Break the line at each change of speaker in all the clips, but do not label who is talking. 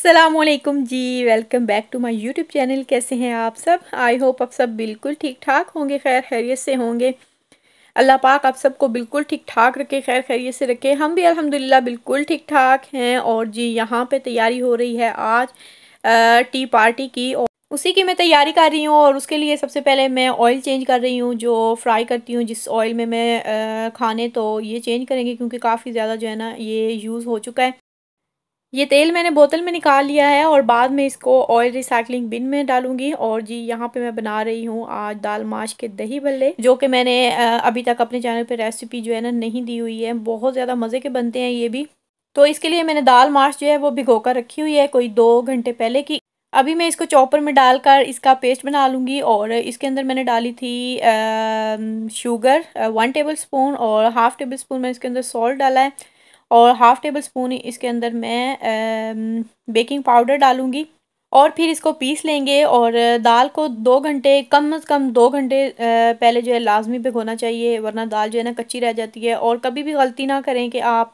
अस्सलामुअलैकुम जी। Welcome back to my YouTube channel. कैसे हैं आप सब? आई होप आप सब बिल्कुल ठीक ठाक होंगे, खैर खैरियत से होंगे। अल्लाह पाक आप सबको बिल्कुल ठीक ठाक रखे, खैर खैरियत से रखे। हम भी अल्हम्दुलिल्लाह बिल्कुल ठीक ठाक हैं। और जी यहाँ पे तैयारी हो रही है आज टी पार्टी की, और उसी की मैं तैयारी कर रही हूँ। और उसके लिए सबसे पहले मैं ऑयल चेंज कर रही हूँ, जो फ्राई करती हूँ जिस ऑयल में मैं खाने, तो ये चेंज करेंगे क्योंकि काफ़ी ज़्यादा जो है ना ये यूज़ हो चुका है। ये तेल मैंने बोतल में निकाल लिया है और बाद में इसको ऑयल रिसाइकलिंग बिन में डालूंगी। और जी यहाँ पे मैं बना रही हूँ आज दाल माश के दही भल्ले, जो कि मैंने अभी तक अपने चैनल पे रेसिपी जो है ना नहीं दी हुई है। बहुत ज़्यादा मज़े के बनते हैं ये भी। तो इसके लिए मैंने दाल माश जो है वो भिगो कर रखी हुई है कोई 2 घंटे पहले की। अभी मैं इसको चॉपर में डालकर इसका पेस्ट बना लूँगी। और इसके अंदर मैंने डाली थी शुगर 1 टेबल स्पून, और हाफ़ टेबल स्पून मैंने इसके अंदर सॉल्ट डाला है, और हाफ़ टेबल स्पून इसके अंदर मैं बेकिंग पाउडर डालूँगी। और फिर इसको पीस लेंगे। और दाल को 2 घंटे, कम से कम 2 घंटे पहले जो है लाजमी भिगोना चाहिए, वरना दाल जो है ना कच्ची रह जाती है। और कभी भी गलती ना करें कि आप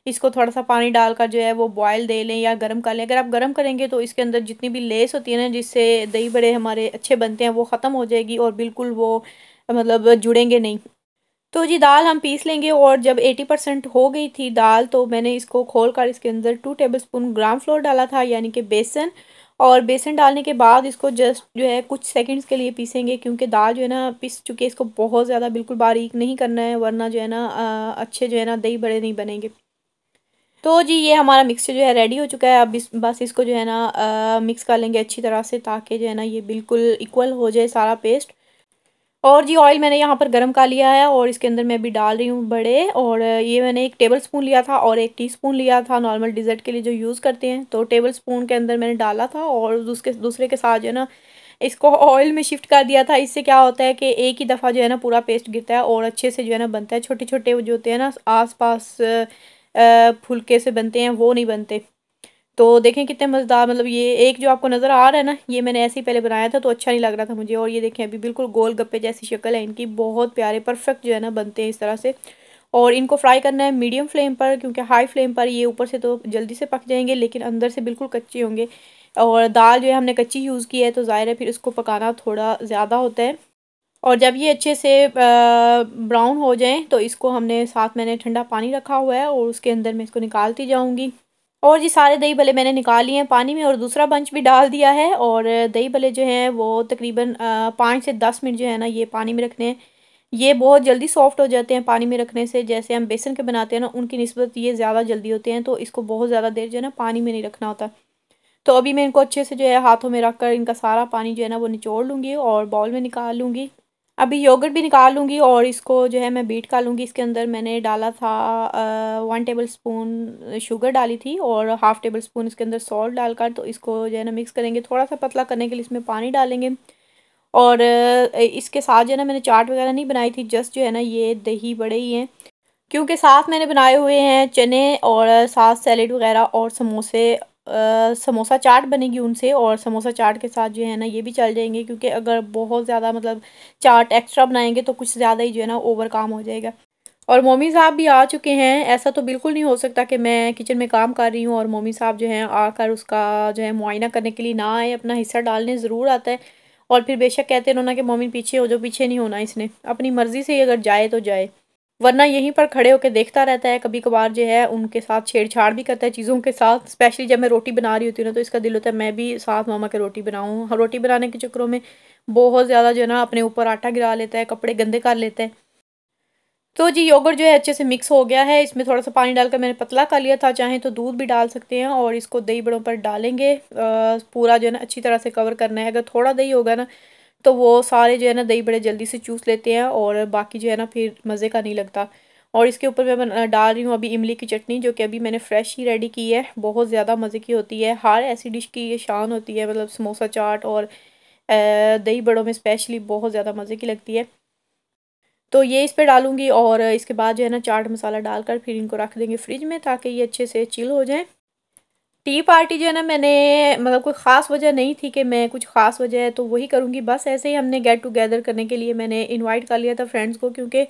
इसको थोड़ा सा पानी डालकर जो है वो बॉयल दे लें या गर्म कर लें। अगर आप गर्म करेंगे तो इसके अंदर जितनी भी लेस होती है ना, जिससे दही बड़े हमारे अच्छे बनते हैं, वो ख़त्म हो जाएगी और बिल्कुल वो मतलब जुड़ेंगे नहीं। तो जी दाल हम पीस लेंगे। और जब 80% हो गई थी दाल, तो मैंने इसको खोलकर इसके अंदर 2 टेबल स्पून ग्राम फ्लोर डाला था, यानी कि बेसन। और बेसन डालने के बाद इसको जस्ट जो है कुछ सेकंड्स के लिए पीसेंगे, क्योंकि दाल जो है ना पिस चुकी है। इसको बहुत ज़्यादा बिल्कुल बारीक नहीं करना है, वरना जो है ना अच्छे जो है ना दही बड़े नहीं बनेंगे। तो जी ये हमारा मिक्सचर जो है रेडी हो चुका है। अब बस इसको जो है ना मिक्स कर लेंगे अच्छी तरह से, ताकि जो है ना ये बिल्कुल इक्वल हो जाए सारा पेस्ट। और जी ऑयल मैंने यहाँ पर गरम कर लिया है, और इसके अंदर मैं अभी डाल रही हूँ बड़े। और ये मैंने 1 टेबल स्पून लिया था और 1 टीस्पून लिया था नॉर्मल डिज़र्ट के लिए जो यूज़ करते हैं। तो टेबल स्पून के अंदर मैंने डाला था, और उसके दूसरे के साथ जो है ना इसको ऑयल में शिफ्ट कर दिया था। इससे क्या होता है कि एक ही दफ़ा जो है ना पूरा पेस्ट गिरता है और अच्छे से जो है ना बनता है। छोटे छोटे जो होते हैं ना आस पास फुलके से बनते हैं, वो नहीं बनते। तो देखें कितने मज़ेदार, मतलब ये एक जो आपको नज़र आ रहा है ना, ये मैंने ऐसे ही पहले बनाया था तो अच्छा नहीं लग रहा था मुझे। और ये देखें अभी बिल्कुल गोल गप्पे जैसी शक्ल है इनकी, बहुत प्यारे परफेक्ट जो है ना बनते हैं इस तरह से। और इनको फ्राई करना है मीडियम फ्लेम पर, क्योंकि हाई फ्लेम पर ये ऊपर से तो जल्दी से पक जाएंगे लेकिन अंदर से बिल्कुल कच्चे होंगे। और दाल जो है हमने कच्ची यूज़ की है, तो ज़ाहिर है फिर इसको पकाना थोड़ा ज़्यादा होता है। और जब ये अच्छे से ब्राउन हो जाएं, तो इसको हमने साथ मैंने ठंडा पानी रखा हुआ है और उसके अंदर मैं इसको निकालती जाऊंगी। और जी सारे दही भल्ले मैंने निकाल लिए हैं पानी में, और दूसरा बंच भी डाल दिया है। और दही भल्ले जो हैं वो तकरीबन 5 से 10 मिनट जो है ना ये पानी में रखने हैं। ये बहुत जल्दी सॉफ्ट हो जाते हैं पानी में रखने से। जैसे हम बेसन के बनाते हैं ना, उनकी निस्बत ये ज़्यादा जल्दी होते हैं, तो इसको बहुत ज़्यादा देर जो है ना पानी में नहीं रखना होता। तो अभी मैं इनको अच्छे से जो है हाथों में रख कर इनका सारा पानी जो है ना वो निचोड़ लूँगी और बाउल में निकाल लूँगी। अभी योगर्ट भी निकाल लूँगी और इसको जो है मैं बीट कर लूँगी। इसके अंदर मैंने डाला था 1 टेबल स्पून शुगर डाली थी, और हाफ़ टेबल स्पून इसके अंदर सॉल्ट डालकर, तो इसको जो है ना मिक्स करेंगे। थोड़ा सा पतला करने के लिए इसमें पानी डालेंगे। और इसके साथ जो है ना मैंने चाट वगैरह नहीं बनाई थी, जस्ट जो है ना ये दही बड़े ही हैं, क्योंकि साथ मैंने बनाए हुए हैं चने, और साथ सैलेड वगैरह और समोसे। समोसा चाट बनेगी उनसे, और समोसा चाट के साथ जो है ना ये भी चल जाएंगे, क्योंकि अगर बहुत ज़्यादा मतलब चाट एक्स्ट्रा बनाएंगे तो कुछ ज़्यादा ही जो है ना ओवर काम हो जाएगा। और मम्मी साहब भी आ चुके हैं। ऐसा तो बिल्कुल नहीं हो सकता कि मैं किचन में काम कर रही हूँ और मम्मी साहब जो हैं आकर उसका जो है मुआयना करने के लिए ना आए। अपना हिस्सा डालने ज़रूर आता है, और फिर बेशक कहते रहो ना कि मम्मी पीछे हो, जो पीछे नहीं होना इसने, अपनी मर्ज़ी से ही अगर जाए तो जाए, वरना यहीं पर खड़े होकर देखता रहता है। कभी कभार जो है उनके साथ छेड़छाड़ भी करता है चीज़ों के साथ। स्पेशली जब मैं रोटी बना रही होती हूँ ना, तो इसका दिल होता है मैं भी साथ मामा के रोटी बनाऊँ। रोटी बनाने के चक्करों में बहुत ज़्यादा जो है ना अपने ऊपर आटा गिरा लेता है, कपड़े गंदे कर लेता है। तो जी योगर्ट जो है अच्छे से मिक्स हो गया है। इसमें थोड़ा सा पानी डालकर मैंने पतला कर लिया था, चाहें तो दूध भी डाल सकते हैं। और इसको दही बड़ों पर डालेंगे। पूरा जो है ना अच्छी तरह से कवर करना है। अगर थोड़ा दही होगा ना, तो वो सारे जो है ना दही बड़े जल्दी से चूस लेते हैं, और बाकी जो है ना फिर मज़े का नहीं लगता। और इसके ऊपर मैं डाल रही हूँ अभी इमली की चटनी, जो कि अभी मैंने फ़्रेश ही रेडी की है। बहुत ज़्यादा मज़े की होती है। हर ऐसी डिश की ये शान होती है, मतलब समोसा चाट और दही बड़ों में स्पेशली बहुत ज़्यादा मज़े की लगती है। तो ये इस पे डालूँगी, और इसके बाद जो है ना चाट मसाला डालकर फिर इनको रख देंगे फ्रिज में, ताकि ये अच्छे से चिल हो जाएँ। टी पार्टी जो है ना मैंने मतलब कोई ख़ास वजह नहीं थी कि मैं कुछ ख़ास वजह है तो वही करूँगी, बस ऐसे ही हमने गेट टुगेदर करने के लिए मैंने इनवाइट कर लिया था फ्रेंड्स को, क्योंकि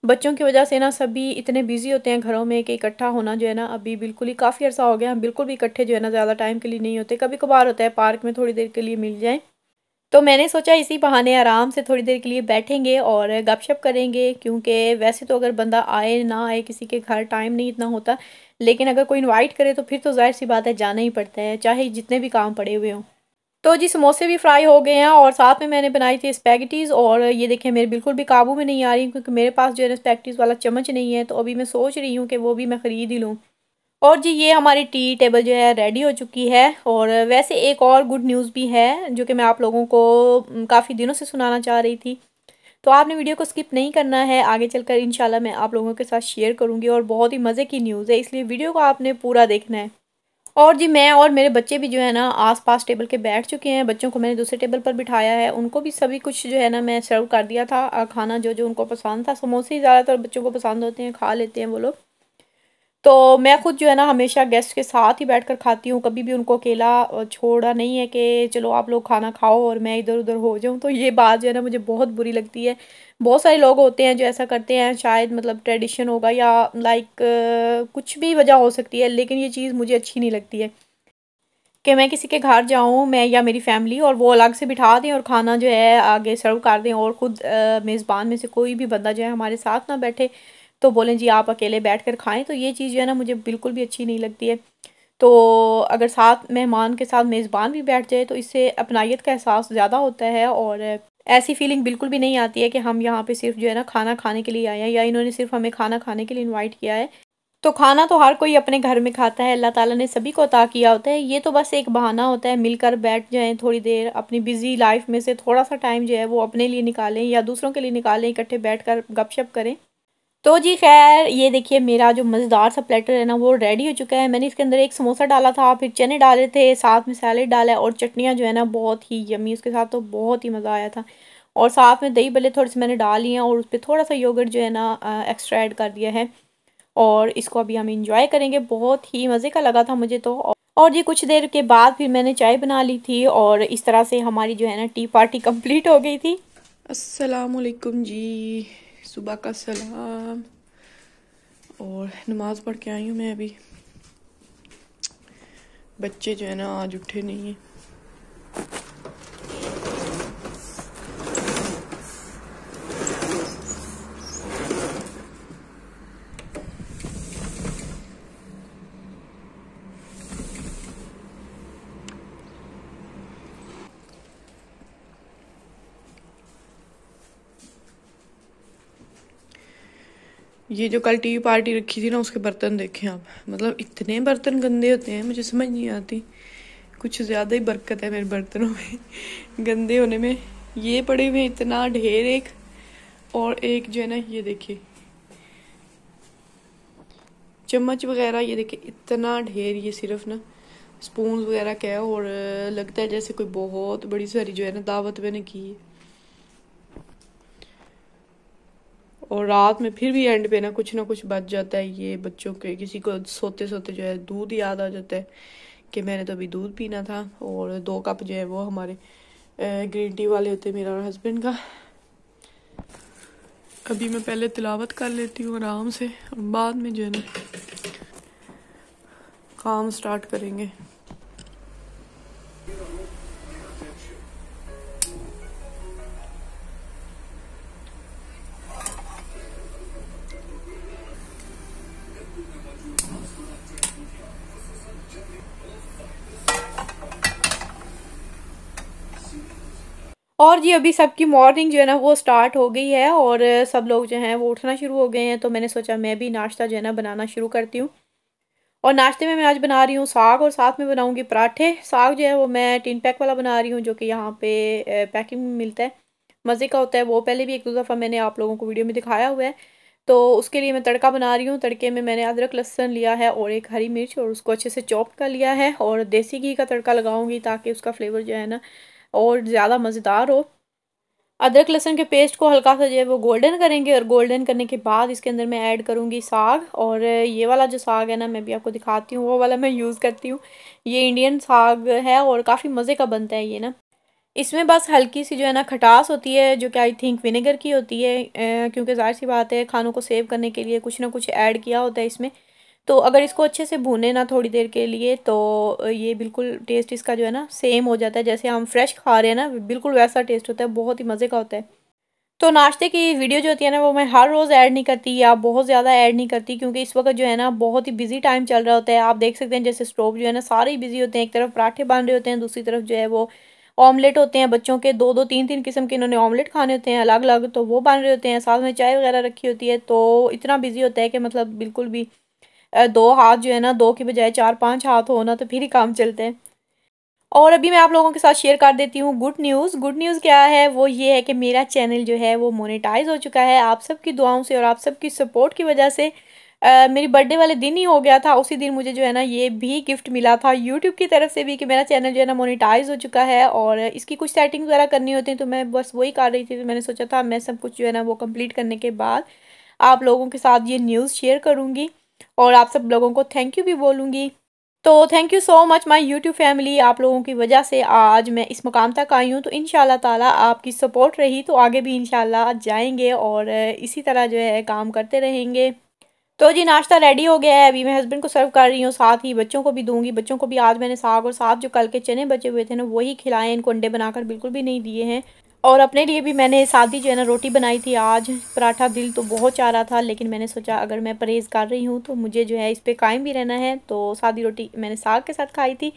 बच्चों की वजह से ना सभी इतने बिजी होते हैं घरों में कि इकट्ठा होना जो है ना अभी बिल्कुल ही काफ़ी अर्सा हो गया। हम बिल्कुल भी इकट्ठे जो है ना ज़्यादा टाइम के लिए नहीं होते, कभी कभार होता है पार्क में थोड़ी देर के लिए मिल जाए। तो मैंने सोचा इसी बहाने आराम से थोड़ी देर के लिए बैठेंगे और गपशप करेंगे, क्योंकि वैसे तो अगर बंदा आए ना आए किसी के घर टाइम नहीं इतना होता, लेकिन अगर कोई इनवाइट करे तो फिर तो ज़ाहिर सी बात है जाना ही पड़ता है, चाहे जितने भी काम पड़े हुए हों। तो जी समोसे भी फ्राई हो गए हैं और साथ में मैंने बनाई थी स्पैगेटीज़, और ये देखिए मेरे बिल्कुल भी काबू में नहीं आ रही क्योंकि मेरे पास जो है ना स्पैगेटीज़ वाला चम्मच नहीं है। तो अभी मैं सोच रही हूँ कि वो भी मैं ख़रीद ही लूँ। और जी ये हमारी टी टेबल जो है रेडी हो चुकी है। और वैसे एक और गुड न्यूज़ भी है जो कि मैं आप लोगों को काफ़ी दिनों से सुनाना चाह रही थी। तो आपने वीडियो को स्किप नहीं करना है, आगे चलकर इंशाल्लाह मैं आप लोगों के साथ शेयर करूँगी, और बहुत ही मज़े की न्यूज़ है, इसलिए वीडियो को आपने पूरा देखना है। और जी मैं और मेरे बच्चे भी जो है ना आस-पास टेबल के बैठ चुके हैं। बच्चों को मैंने दूसरे टेबल पर बिठाया है, उनको भी सभी कुछ जो है ना मैं सर्व कर दिया था खाना जो-जो उनको पसंद था। समोसे ही ज़्यादातर बच्चों को पसंद होते हैं, खा लेते हैं वो लोग। तो मैं खुद जो है ना हमेशा गेस्ट के साथ ही बैठकर खाती हूँ, कभी भी उनको अकेला छोड़ा नहीं है कि चलो आप लोग खाना खाओ और मैं इधर-उधर हो जाऊँ। तो ये बात जो है ना मुझे बहुत बुरी लगती है। बहुत सारे लोग होते हैं जो ऐसा करते हैं, शायद मतलब ट्रेडिशन होगा या लाइक कुछ भी वजह हो सकती है, लेकिन ये चीज़ मुझे अच्छी नहीं लगती है कि मैं किसी के घर जाऊँ, मैं या मेरी फैमिली, और वो अलग से बिठा दें और खाना जो है आगे सर्व कर दें, और ख़ुद मेज़बान में से कोई भी बंदा जो है हमारे साथ ना बैठे, तो बोलें जी आप अकेले बैठकर खाएँ। तो ये चीज़ जो है ना मुझे बिल्कुल भी अच्छी नहीं लगती है। तो अगर साथ मेहमान के साथ मेज़बान भी बैठ जाए तो इससे अपनाइयत का एहसास ज़्यादा होता है, और ऐसी फीलिंग बिल्कुल भी नहीं आती है कि हम यहाँ पे सिर्फ़ जो है ना खाना खाने के लिए आए हैं, या इन्होंने सिर्फ़ हमें खाना खाने के लिए इनवाइट किया है। तो खाना तो हर कोई अपने घर में खाता है, अल्लाह ताला ने सभी को अता किया होता है। ये तो बस एक बहाना होता है, मिलकर बैठ जाएँ थोड़ी देर, अपनी बिज़ी लाइफ़ में से थोड़ा-सा टाइम जो है वो अपने लिए निकालें या दूसरों के लिए निकालें, इकट्ठे बैठकर गपशप करें। तो जी ख़ैर ये देखिए मेरा जो मज़ेदार सा प्लेटर है ना वो रेडी हो चुका है। मैंने इसके अंदर एक समोसा डाला था, फिर चने डाले थे, साथ में सैलेड डाला है, और चटनियाँ जो है ना बहुत ही यम्मी, उसके साथ तो बहुत ही मज़ा आया था। और साथ में दही भल्ले थोड़े से मैंने डाल लिए हैं, और उस पे थोड़ा-सा योगर्ट जो है ना एक्स्ट्रा ऐड कर दिया है। और इसको अभी हम एंजॉय करेंगे, बहुत ही मज़े का लगा था मुझे तो। और ये कुछ देर के बाद फिर मैंने चाय बना ली थी, और इस तरह से हमारी जो है ना टी पार्टी कंप्लीट हो गई थी। अस्सलामुअलैकुम जी, सुबह का सलाम। और नमाज़ पढ़ के आई हूँ मैं अभी। बच्चे जो है ना आज उठे नहीं हैं। ये जो कल टीवी पार्टी रखी थी ना उसके बर्तन देखें आप, मतलब इतने बर्तन गंदे होते हैं, मुझे समझ नहीं आती। कुछ ज़्यादा ही बरकत है मेरे बर्तनों में गंदे होने में। ये पड़े हुए इतना ढेर एक, और एक जो है ना ये देखिए चम्मच वगैरह, ये देखिए इतना ढेर, ये सिर्फ ना स्पून वगैरह क्या है। और लगता है जैसे कोई बहुत बड़ी सारी जो है ना दावत मैंने की है। और रात में फिर भी एंड पे ना कुछ बच जाता है। ये बच्चों के किसी को सोते सोते जो है दूध याद आ जाता है कि मैंने तो अभी दूध पीना था। और 2 कप जो है वो हमारे ग्रीन टी वाले होते हैं, मेरा और हस्बैंड का। अभी मैं पहले तिलावत कर लेती हूँ आराम से, और बाद में जो है ना काम स्टार्ट करेंगे। और जी अभी सबकी मॉर्निंग जो है ना वो स्टार्ट हो गई है, और सब लोग जो हैं वो उठना शुरू हो गए हैं। तो मैंने सोचा मैं भी नाश्ता जो है ना बनाना शुरू करती हूँ। और नाश्ते में मैं आज बना रही हूँ साग, और साथ में बनाऊँगी पराठे। साग जो है वो मैं टिन पैक वाला बना रही हूँ, जो कि यहाँ पे पैकिंग में मिलता है, मज़े का होता है वो। पहले भी 1-2 दफ़ा मैंने आप लोगों को वीडियो में दिखाया हुआ है। तो उसके लिए मैं तड़का बना रही हूँ। तड़के में मैंने अदरक लहसुन लिया है और एक हरी मिर्च, और उसको अच्छे से चॉप कर लिया है, और देसी घी का तड़का लगाऊंगी ताकि उसका फ्लेवर जो है ना और ज़्यादा मज़ेदार हो। अदरक लहसुन के पेस्ट को हल्का सा जो है वो गोल्डन करेंगे, और गोल्डन करने के बाद इसके अंदर मैं ऐड करूँगी साग। और ये वाला जो साग है ना मैं भी आपको दिखाती हूँ, वो वाला मैं यूज़ करती हूँ। ये इंडियन साग है और काफ़ी मज़े का बनता है ये ना। इसमें बस हल्की सी जो है ना खटास होती है, जो कि आई थिंक विनेगर की होती है, क्योंकि ज़ाहिर सी बात है खानों को सेव करने के लिए कुछ ना कुछ ऐड किया होता है इसमें। तो अगर इसको अच्छे से भूने ना थोड़ी देर के लिए, तो ये बिल्कुल टेस्ट इसका जो है ना सेम हो जाता है, जैसे हम फ्रेश खा रहे हैं ना, बिल्कुल वैसा टेस्ट होता है, बहुत ही मज़े का होता है। तो नाश्ते की वीडियो जो होती है ना, वो मैं हर रोज़ ऐड नहीं करती या बहुत ज़्यादा ऐड नहीं करती, क्योंकि इस वक्त जो है ना बहुत ही बिजी टाइम चल रहा होता है। आप देख सकते हैं जैसे स्टोव जो है ना सारे ही बिजी होते हैं, एक तरफ पराठे बन रहे होते हैं, दूसरी तरफ जो है वो ऑमलेट होते हैं बच्चों के, दो दो तीन तीन किस्म के इन्होंने ऑमलेट खाने होते हैं अलग अलग, तो वो बन रहे होते हैं, साथ में चाय वगैरह रखी होती है। तो इतना बिजी होता है कि मतलब बिल्कुल भी दो हाथ जो है ना, दो की बजाय चार पांच हाथ हो ना तो फिर ही काम चलते हैं। और अभी मैं आप लोगों के साथ शेयर कर देती हूँ गुड न्यूज़। गुड न्यूज़ क्या है, वो ये है कि मेरा चैनल जो है वो मोनेटाइज हो चुका है, आप सबकी दुआओं से और आप सबकी सपोर्ट की वजह से। मेरी बर्थडे वाले दिन ही हो गया था, उसी दिन मुझे जो है ना ये भी गिफ्ट मिला था यूट्यूब की तरफ से भी कि मेरा चैनल जो है ना मोनेटाइज हो चुका है, और इसकी कुछ सेटिंग वगैरह करनी होती है, तो मैं बस वही कर रही थी। तो मैंने सोचा था मैं सब कुछ जो है ना वो कंप्लीट करने के बाद आप लोगों के साथ ये न्यूज़ शेयर करूँगी, और आप सब लोगों को थैंक यू भी बोलूँगी। तो thank you so much my YouTube family, आप लोगों की वजह से आज मैं इस मुकाम तक आई हूँ। तो इंशाल्लाह ताला आपकी सपोर्ट रही तो आगे भी इंशाल्लाह जाएंगे, और इसी तरह जो है काम करते रहेंगे। तो जी नाश्ता रेडी हो गया है, अभी मैं हस्बैंड को सर्व कर रही हूँ, साथ ही बच्चों को भी दूंगी। बच्चों को भी आज मैंने साग और साथ जो कल के चने बचे हुए थे ना वही खिलाए, इनको अंडे बनाकर बिल्कुल भी नहीं दिए हैं। और अपने लिए भी मैंने सादी जो है ना रोटी बनाई थी आज। पराठा दिल तो बहुत चाह रहा था, लेकिन मैंने सोचा अगर मैं परहेज़ कर रही हूँ तो मुझे जो है इस पे कायम भी रहना है, तो सादी रोटी मैंने साग के साथ खाई थी।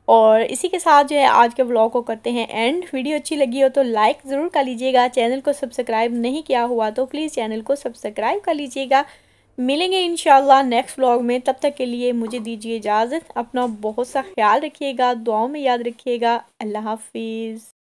और इसी के साथ जो है आज के व्लॉग को करते हैं एंड। वीडियो अच्छी लगी हो तो लाइक ज़रूर कर लीजिएगा, चैनल को सब्सक्राइब नहीं किया हुआ तो प्लीज़ चैनल को सब्सक्राइब कर लीजिएगा। मिलेंगे इंशाल्लाह नेक्स्ट व्लॉग में, तब तक के लिए मुझे दीजिए इजाज़त। अपना बहुत सा ख्याल रखिएगा, दुआओं में याद रखिएगा। अल्लाह हाफिज़।